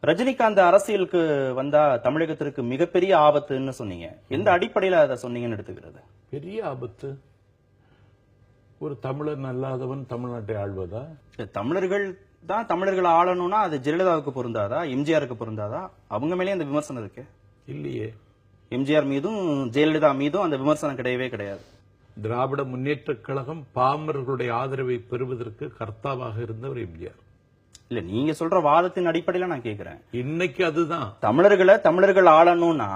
ரஜினிகாந்த் அரசியலுக்கு வந்தா தமிழகத்திற்கு மிகப்பெரிய ஆபத்துன்னு சொன்னீங்க. எந்த அடிப்படையில அதை சொன்னீங்கன்னு எடுத்துக்கிறது? பெரிய ஆபத்து ஒரு தமிழன் அல்லாதவன் தமிழ்நாட்டை ஆள்வதா? தமிழர்கள் தான் தமிழர்களை ஆளணும்னா அது ஜெயலலிதாவுக்கு பொருந்தாதா, எம்ஜிஆருக்கு பொருந்தாதா? அவங்க மேலே அந்த விமர்சனம் இருக்கு இல்லையே. எம்ஜிஆர் மீதும் ஜெயலலிதா மீதும் அந்த விமர்சனம் கிடையவே கிடையாது. திராவிட முன்னேற்ற கழகம் பாமரர்களுடைய ஆதரவை பெறுவதற்கு கர்த்தாவாக இருந்தவர் எம்ஜிஆர். இல்ல, நீங்க சொல்ற வாதத்தின் அடிப்படையில நான் கேக்குறேன். இன்னைக்கு அதுதான் தமிழர்கள் ஆளணும்னா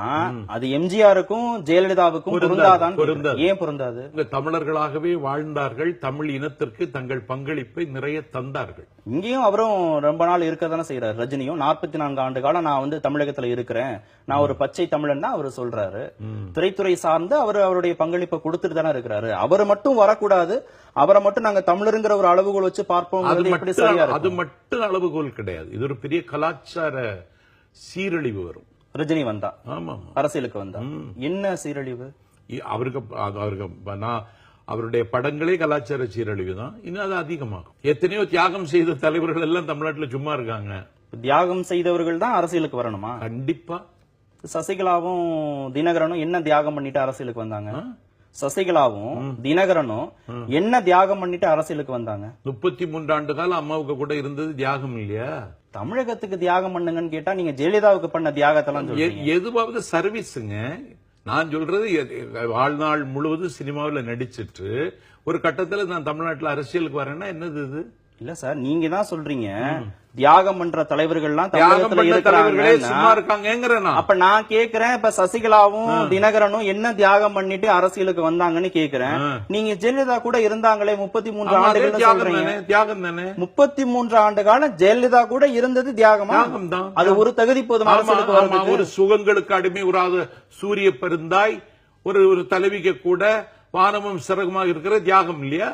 அது எம்ஜிஆருக்கும் ஜெயலலிதாவுக்கும் பொருந்தாதான். ஏன் பொருந்தாது? தமிழர்களாகவே வாழ்ந்தார்கள், தமிழ் இனத்திற்கு தங்கள் பங்களிப்பை நிறைய தந்தார்கள். இங்கேயும் அவரும் ரொம்ப நாள் இருக்கதானே செய்யறாரு. ரஜினியும் 44 ஆண்டு காலம் நான் தமிழகத்துல இருக்கிறேன், நான் ஒரு பச்சை தமிழன் தான் அவர் சொல்றாரு. திரைத்துறை சார்ந்து அவருடைய பங்களிப்பை கொடுத்துட்டு தானே இருக்கிறாரு. அவர் மட்டும் வரக்கூடாது, அவரை மட்டும் நாங்க தமிழருங்கிற ஒரு அளவுகோல் வச்சு பார்ப்போம். அது மட்டும் அளவுகோல் கிடையாது. இது ஒரு பெரிய கலாச்சார சீரழிவு வரும் ரஜினி வந்தா. ஆமா, அரசியலுக்கு வந்தா என்ன சீரழிவு? அவருடைய படங்களே கலாச்சார சீரழிவு தான். இன்னும் அது அதிகமாகும். எத்தனையோ தியாகம் செய்த தலைவர்கள் எல்லாம் தமிழ்நாட்டில் சும்மா இருக்காங்க. தியாகம் செய்தவர்கள் தான் அரசியலுக்கு வரணுமா? கண்டிப்பா. சசிகலாவும் தினகரனும் என்ன தியாகம் பண்ணிட்டு அரசியலுக்கு வந்தாங்க? சசிகலாவும் தினகரனும் என்ன தியாகம் பண்ணிட்டு அரசியலுக்கு வந்தாங்க? 33 ஆண்டு காலம் அம்மாவுக்கு கூட இருந்தது தியாகம் இல்லையா? தமிழகத்துக்கு தியாகம் பண்ணுங்கன்னு கேட்டா நீங்க ஜெயலலிதாவுக்கு பண்ண தியாகத்தெல்லாம் சொல்றீங்க. எதுவாவது சர்வீஸுங்க. நான் சொல்றது வாழ்நாள் முழுவதும் சினிமாவில் நடிச்சிட்டு ஒரு கட்டத்துல நான் தமிழ்நாட்டில் அரசியலுக்கு வரேன்னா என்னது இது? இல்ல சார், நீங்க தான் சொல்றீங்க தியாகம் பண்ற தலைவர்கள்லாம் தமிழகத்துல இருக்காங்க. அப்ப நான் கேக்குறேன், இப்ப சசிகலாவும் தினகரனும் என்ன தியாகம் பண்ணிட்டு அரசியலுக்கு வந்தாங்கன்னு கேக்குறேன். நீங்க ஜெயலலிதா கூட இருந்தாங்களே 33 ஆண்டுகள் சொல்றீங்க. தியாகம் தானே. 33 ஆண்டு காலம் ஜெயலலிதா கூட இருந்தது தியாகமா? அது ஒரு தகுதி போதும் அரசியலுக்கு வரதுக்கு. ஒரு சுகங்களுக்கு அடிமை உறாத சூரிய பெருந்தாய் ஒரு தலைவிக்கு கூட வானமும் சிறகுமாக இருக்கிற தியாகம் இல்லையா?